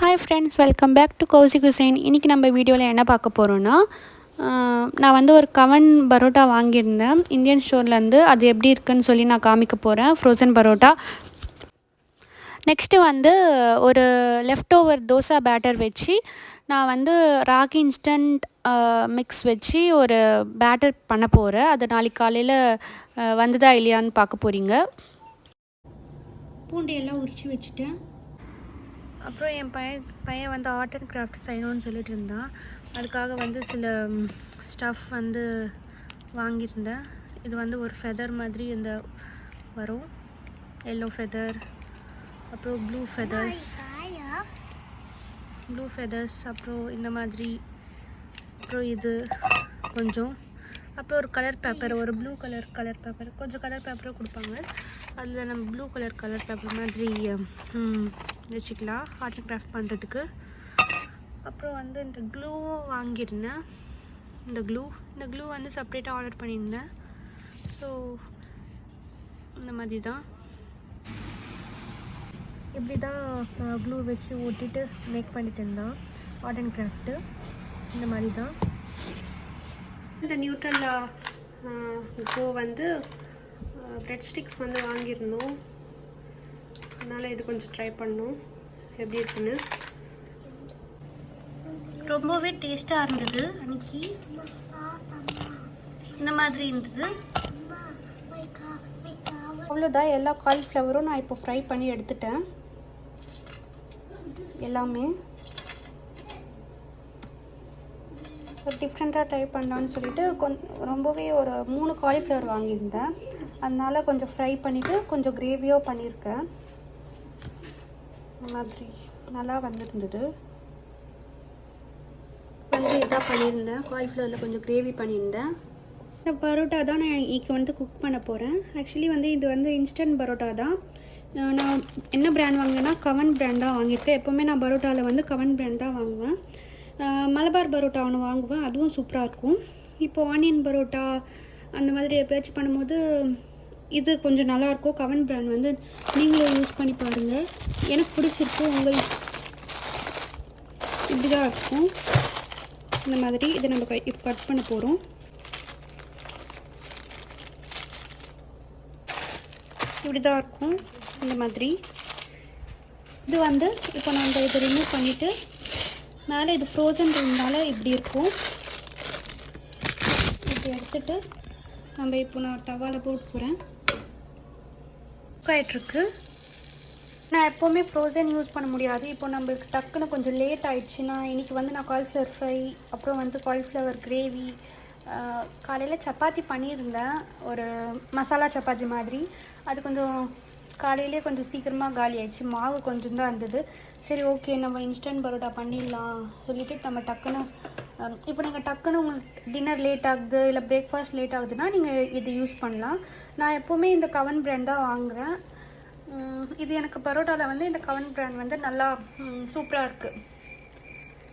Hi friends, welcome back to Kousi cuisine. இன்றைக்கி நம்ம வீடியோவில் என்ன பார்க்க போகிறோன்னா, நான் வந்து ஒரு கவன் பரோட்டா வாங்கியிருந்தேன் இந்தியன் ஸ்டோர்லேருந்து. அது எப்படி இருக்குன்னு சொல்லி நான் காமிக்க போகிறேன். ஃப்ரோசன் பரோட்டா. நெக்ஸ்ட்டு வந்து ஒரு லெஃப்ட் ஓவர் தோசை பேட்டர் வச்சு நான் வந்து ராகி இன்ஸ்டன்ட் மிக்ஸ் வச்சு ஒரு பேட்டர் பண்ண போகிறேன். அது நாளைக்கு காலையில் வந்ததா இல்லையான்னு பார்க்க போகிறீங்க. பூண்டு எல்லாம் உரித்து வச்சுட்டேன். அப்புறம் என் பையன் வந்து ஆர்ட் அண்ட் கிராஃப்ட் செய்யணும்னு சொல்லிட்டு இருந்தான். அதுக்காக வந்து சில ஸ்டஃப் வந்து வாங்கியிருந்தேன். இது வந்து ஒரு ஃபெதர் மாதிரி இந்த வரும், எல்லோ ஃபெதர், அப்புறம் ப்ளூ ஃபெதர்ஸ், அப்புறம் இந்த மாதிரி, அப்புறம் இது கொஞ்சம், அப்புறம் ஒரு கலர் பேப்பர், ஒரு ப்ளூ கலர் பேப்பர், கொஞ்சம் கலர் பேப்பரும் கொடுப்பாங்க. அதில் நம்ம ப்ளூ கலர் பேப்பர் மாதிரி வச்சுக்கலாம் ஆர்ட் அண்ட் கிராஃப்ட் பண்ணுறதுக்கு. அப்புறம் வந்து இந்த க்ளூவும் வாங்கியிருந்தேன். இந்த க்ளூ வந்து செப்ரேட்டாக ஆர்டர் பண்ணியிருந்தேன். ஸோ இந்த மாதிரி தான், இப்படி தான் க்ளூ வச்சு ஒட்டிட்டு மேக் பண்ணிட்டு இருந்தேன் ஆர்ட் அண்ட் கிராஃப்ட்டு. இந்த மாதிரி தான். இந்த நியூட்ரல்லா இப்போ வந்து பிரெட் ஸ்டிக்ஸ் வந்து வாங்கியிருந்தோம். அதனால் இது கொஞ்சம் ட்ரை பண்ணோம் எப்படி இருக்குன்னு. ரொம்பவே டேஸ்ட்டாக இருந்தது. அன்றைக்கி இந்த மாதிரி இருந்தது. அவ்வளோதான், எல்லா காலிஃப்ளவரும் நான் இப்போ ஃப்ரை பண்ணி எடுத்துட்டேன். எல்லாமே டிஃப்ரெண்ட்டாக ட்ரை பண்ணலான்னு சொல்லிட்டு ரொம்பவே ஒரு 3 காலிஃப்ளவர் வாங்கியிருந்தேன். அதனால் கொஞ்சம் ஃப்ரை பண்ணிவிட்டு கொஞ்சம் கிரேவியாக பண்ணியிருக்கேன். இந்த மாதிரி நல்லா வந்துருந்தது. வந்து இதாக பண்ணியிருந்தேன், காலிஃப்ளவரில் கொஞ்சம் கிரேவி பண்ணியிருந்தேன். இந்த பரோட்டா தான் நான் இன்றைக்கி வந்து குக் பண்ண போகிறேன். ஆக்சுவலி வந்து இது வந்து இன்ஸ்டன்ட் பரோட்டா தான். நான் என்ன பிராண்ட் வாங்கினேன்னா கவன் பிராண்ட் தான் வாங்கியிருக்கேன். எப்போவுமே நான் பரோட்டாவில் வந்து கவன் பிராண்ட் தான் வாங்குவேன். மலபார் பரோட்டா ஒன்று வாங்குவேன், அதுவும் சூப்பராக இருக்கும். இப்போது ஆனியன் பரோட்டா அந்த மாதிரி எப்போயாச்சும் பண்ணும்போது இது கொஞ்சம் நல்லாயிருக்கும். கவன் பிராண்ட் வந்து நீங்களும் யூஸ் பண்ணி பாருங்கள், எனக்கு பிடிச்சிருக்கு. உங்களுக்கு இப்படி தான் இருக்கும். இந்த மாதிரி இதை நம்ம இப்போ கட் பண்ண போகிறோம். இப்படி தான் இருக்கும் இந்த மாதிரி. இது வந்து இப்போ நம்ம இதை ரிமூவ் பண்ணிவிட்டு மேலே இது ஃப்ரோசன் இருந்தால இப்படி இருக்கும். இப்படி எடுத்துகிட்டு நம்ம இப்போ நான் தவாவில் போட்டு போகிறேன். குக் ஆகிட்டுருக்கு. நான் எப்போவுமே ஃப்ரோசன் யூஸ் பண்ண முடியாது. இப்போ நம்மளுக்கு டக்குன்னு கொஞ்சம் லேட் ஆகிடுச்சுன்னா, இன்றைக்கி வந்து நான் காலிஃப்ளவர் ஃப்ரை, அப்புறம் வந்து காலிஃப்ளவர் கிரேவி, காலையில் சப்பாத்தி பண்ணியிருந்தேன், ஒரு மசாலா சப்பாத்தி மாதிரி. அது கொஞ்சம் காலையிலே கொஞ்சம் சீக்கிரமாக காலி ஆகிடுச்சு, மாவு கொஞ்சம் தான் இருந்தது. சரி, ஓகே, நம்ம இன்ஸ்டன்ட் பரோட்டா பண்ணிடலாம் சொல்லிவிட்டு நம்ம டக்குன்னு இப்போ நீங்கள் டக்குன்னு உங்களுக்கு டின்னர் லேட் ஆகுது இல்லை பிரேக்ஃபாஸ்ட் லேட் ஆகுதுன்னா நீங்கள் இது யூஸ் பண்ணலாம். நான் எப்போவுமே இந்த கவன் பிராண்ட் தான் வாங்குகிறேன். இது எனக்கு பரோட்டாவில் வந்து இந்த கவன் பிராண்ட் வந்து நல்லா சூப்பராக இருக்குது.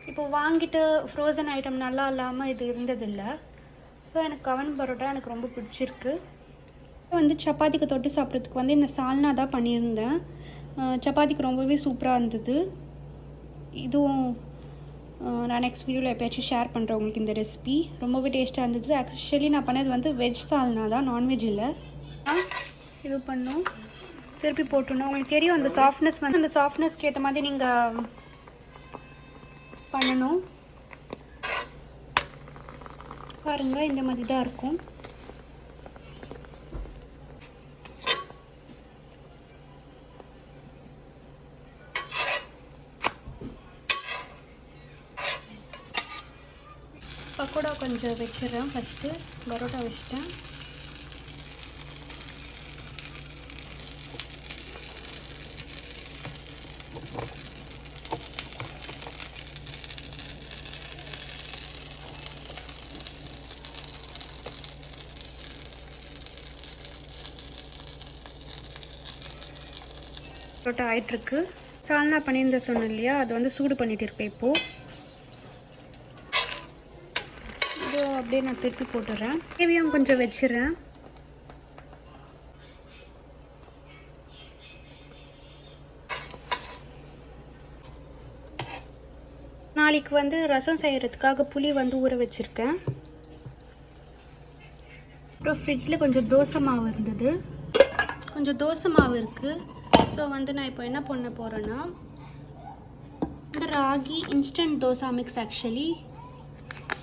இப்போது வாங்கிட்டு ஃப்ரோசன் ஐட்டம் நல்லா இல்லாமல் இது இருந்ததில்லை. ஸோ எனக்கு கவன் பரோட்டா எனக்கு ரொம்ப பிடிச்சிருக்கு. வந்து சப்பாத்திக்கு தொட்டு சாப்பிட்றதுக்கு வந்து இந்த சால்னா தான் பண்ணியிருந்தேன். சப்பாத்திக்கு ரொம்பவே சூப்பராக இருந்தது. இதுவும் நான் நெக்ஸ்ட் வீடியோவில் எப்போயாச்சும் ஷேர் பண்ணுறேன் உங்களுக்கு. இந்த ரெசிபி ரொம்பவே டேஸ்ட்டாக இருந்தது. ஆக்சுவலி நான் பண்ணது வந்து வெஜ் சால்னா தான், நான்வெஜ் இல்லை. இது பண்ணோம், திருப்பி போட்டோன்னா உங்களுக்கு தெரியும் அந்த சாஃப்ட்னஸ் வந்து, அந்த சாஃப்ட்னஸ்க்கு ஏற்ற மாதிரி நீங்கள் பண்ணணும். பாருங்கள், இந்த மாதிரி தான் இருக்கும். பக்கோடா கொஞ்சம் வச்சிடுறேன். ஃபஸ்ட்டு பரோட்டா வச்சுட்டேன். பரோட்டா ஆயிட்டுருக்கு. சால்னா பண்ணியிருந்த சொன்னேன் இல்லையா, அது வந்து சூடு பண்ணிகிட்டு இருப்பேன். இப்போது அப்படியே நான் திருப்பி போட்டுறேன். கிரேவியும் கொஞ்சம் வச்சிடுறேன். நாளைக்கு வந்து ரசம் செய்கிறதுக்காக புளி வந்து ஊற வச்சுருக்கேன். அப்புறம் ஃப்ரிட்ஜில் கொஞ்சம் தோசை மாவு இருந்தது, கொஞ்சம் தோசை மாவு இருக்குது. ஸோ வந்து நான் இப்போ என்ன பண்ண போகிறேன்னா, இந்த ragi instant dosa mix actually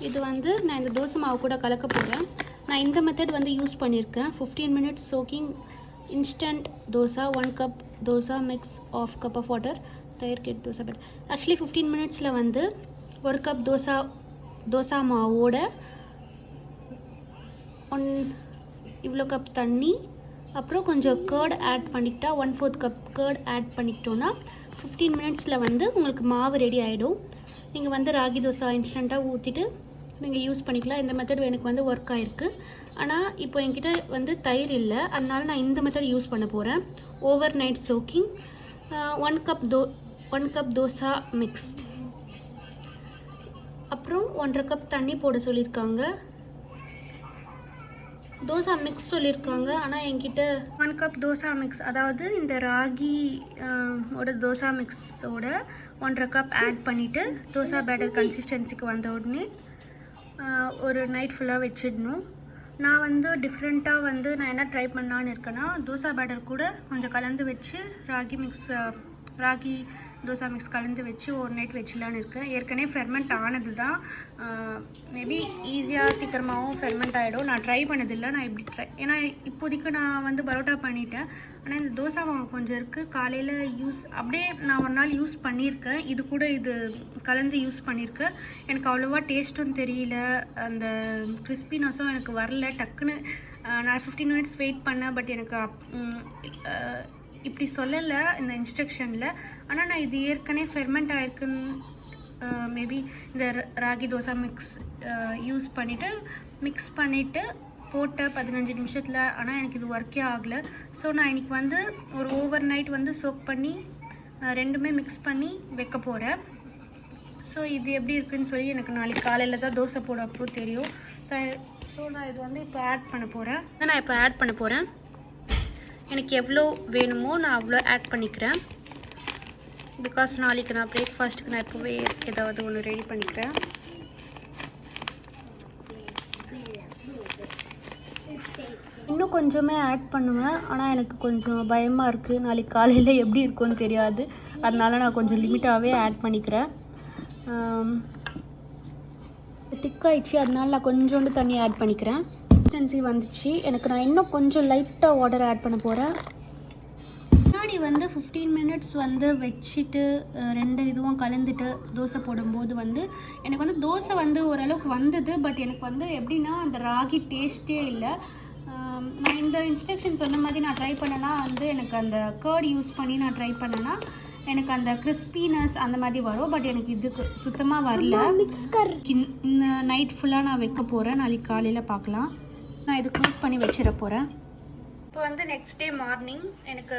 இது வந்து நான் இந்த தோசை மாவு கூட கலக்க போகிறேன். நான் இந்த மெத்தட் வந்து யூஸ் பண்ணியிருக்கேன். 15 minutes soaking instant dosa, 1 cup dosa mix of cup of water, தயிர் கேட் தோசை பட் ஆக்சுவலி 15 minutesல வந்து 1 cup தோசா மாவோட இவ்வளோ கப் தண்ணி, அப்புறம் கொஞ்சம் கேர்ட் ஆட் பண்ணிக்கிட்டா 1/4 cup கேர்ட் ஆட் பண்ணிக்கிட்டோன்னா 15 minutesல வந்து உங்களுக்கு மாவு ரெடி ஆகிடும். நீங்கள் வந்து ராகி தோசை இன்ஸ்டண்ட்டாக ஊற்றிட்டு நீங்கள் யூஸ் பண்ணிக்கலாம். இந்த மெத்தட் எனக்கு வந்து ஒர்க் ஆகிருக்கு. ஆனால் இப்போ என்கிட்ட வந்து தயிர் இல்லை, அதனால நான் இந்த மெத்தட் யூஸ் பண்ண போகிறேன். Over night soaking, 1 cup dosa mix, அப்புறம் 1.5 cup தண்ணி போட சொல்லியிருக்காங்க. தோசா மிக்ஸ் சொல்லியிருக்காங்க, ஆனால் என்கிட்ட 1 cup தோசா மிக்ஸ், அதாவது இந்த ராகி ஓட தோசா மிக்ஸோட 1.5 cup ஆட் பண்ணிவிட்டு தோசா பேட்டர் கன்சிஸ்டன்சிக்கு வந்த உடனே ஒரு நைட் ஃபுல்லாக வச்சிடணும். நான் வந்து டிஃப்ரெண்ட்டாக வந்து நான் என்ன ட்ரை பண்ணலான்னு இருக்கேன்னா, தோசா பேட்டர் கூட கொஞ்சம் கலந்து வச்சு ராகி தோசா மிக்ஸ் கலந்து வச்சு ஒரு நைட் வச்சிடலான்னு இருக்கேன். ஏற்கனவே ஃபெர்மெண்ட் ஆனது தான், மேபி ஈஸியாக சீக்கிரமாகவும் ஃபெர்மெண்ட் ஆகிடும். நான் ட்ரை பண்ணதில்லை, நான் இப்படி ஏன்னா இப்போதைக்கு நான் வந்து பரோட்டா பண்ணிட்டேன். ஆனால் இந்த தோசை மாவு கொஞ்சம் இருக்குது, காலையில் அப்படியே நான் ஒரு நாள் யூஸ் பண்ணியிருக்கேன். இது கூட இது கலந்து யூஸ் பண்ணியிருக்கேன். எனக்கு அவ்வளோவா டேஸ்ட்டும் தெரியல, அந்த கிறிஸ்பினஸும் எனக்கு வரல. டக்குன்னு நான் 15 minutes வெயிட் பண்ணேன், பட் எனக்கு இப்படி சொல்லலை இந்த இன்ஸ்ட்ரக்ஷனில். ஆனால் நான் இது ஏற்கனவே ஃபெர்மெண்ட் ஆகிருக்குன்னு மேபி இந்த ராகி தோசை மிக்ஸ் யூஸ் பண்ணிவிட்டு மிக்ஸ் பண்ணிவிட்டு போட்ட 15 நிமிஷத்தில். ஆனால் எனக்கு இது ஒர்க்கே ஆகலை. ஸோ நான் இன்றைக்கி வந்து ஒரு ஓவர் நைட் வந்து சோக் பண்ணி ரெண்டுமே மிக்ஸ் பண்ணி வைக்க போகிறேன். ஸோ இது எப்படி இருக்குதுன்னு சொல்லி எனக்கு நாளைக்கு காலையில் தான் தோசை போட அப்புறம் தெரியும். ஸோ நான் இது வந்து இப்போ ஆட் பண்ண போகிறேன். எனக்கு எவ்வளோ வேணுமோ நான் அவ்வளோ ஆட் பண்ணிக்கிறேன். பிகாஸ் நாளைக்கு நான் பிரேக்ஃபாஸ்ட்டுக்கு நான் இப்போவே ஏதாவது ஒன்று ரெடி பண்ணிக்கிறேன். இன்னும் கொஞ்சமே ஆட் பண்ணுவேன், ஆனால் எனக்கு கொஞ்சம் பயமாக இருக்குது. நாளைக்கு காலையில் எப்படி இருக்கும்னு தெரியாது, அதனால நான் கொஞ்சம் லிமிட்டாகவே ஆட் பண்ணிக்கிறேன். திக்காயிடுச்சு, அதனால நான் கொஞ்சோண்டு தண்ணி ஆட் பண்ணிக்கிறேன். கன்சிஸ்டன்சி வந்துச்சு எனக்கு. நான் இன்னும் கொஞ்சம் லைட்டாக வாட்டர் ஆட் பண்ண போகிறேன். முன்னாடி வந்து 15 minutes வந்து வச்சுட்டு ரெண்டு இதுவும் கலந்துட்டு தோசை போடும்போது வந்து எனக்கு வந்து தோசை வந்து ஓரளவுக்கு வந்தது. பட் எனக்கு வந்து எப்படின்னா அந்த ராகி டேஸ்ட்டே இல்லை. நான் இந்த இன்ஸ்ட்ரக்ஷன் சொன்ன மாதிரி நான் ட்ரை பண்ணேன்னா வந்து எனக்கு அந்த கேர்ட் யூஸ் பண்ணி நான் ட்ரை பண்ணேன்னா எனக்கு அந்த கிறிஸ்பினஸ் அந்த மாதிரி வரும். பட் எனக்கு இதுக்கு சுத்தமாக வரல. இந்த நைட் ஃபுல்லாக நான் வைக்க போகிறேன், நாளைக்கு காலையில் பார்க்கலாம். நான் இது க்ளோஸ் பண்ணி வச்சிட போகிறேன். இப்போ வந்து நெக்ஸ்ட் டே மார்னிங் எனக்கு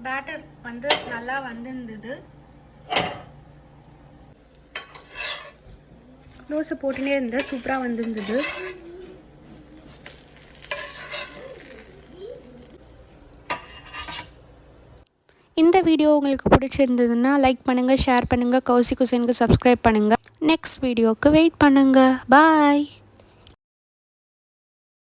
பேட்டர் வந்து நல்லா வந்திருந்தது. தோசை போட்டுனே இருந்தேன், சூப்பராக வந்திருந்தது. இந்த வீடியோ உங்களுக்கு பிடிச்சிருந்ததுன்னா லைக் பண்ணுங்கள், ஷேர் பண்ணுங்கள், கௌசி குசேனுக்கு சப்ஸ்கிரைப் பண்ணுங்கள். நெக்ஸ்ட் வீடியோவுக்கு வெயிட் பண்ணுங்கள். பாய்.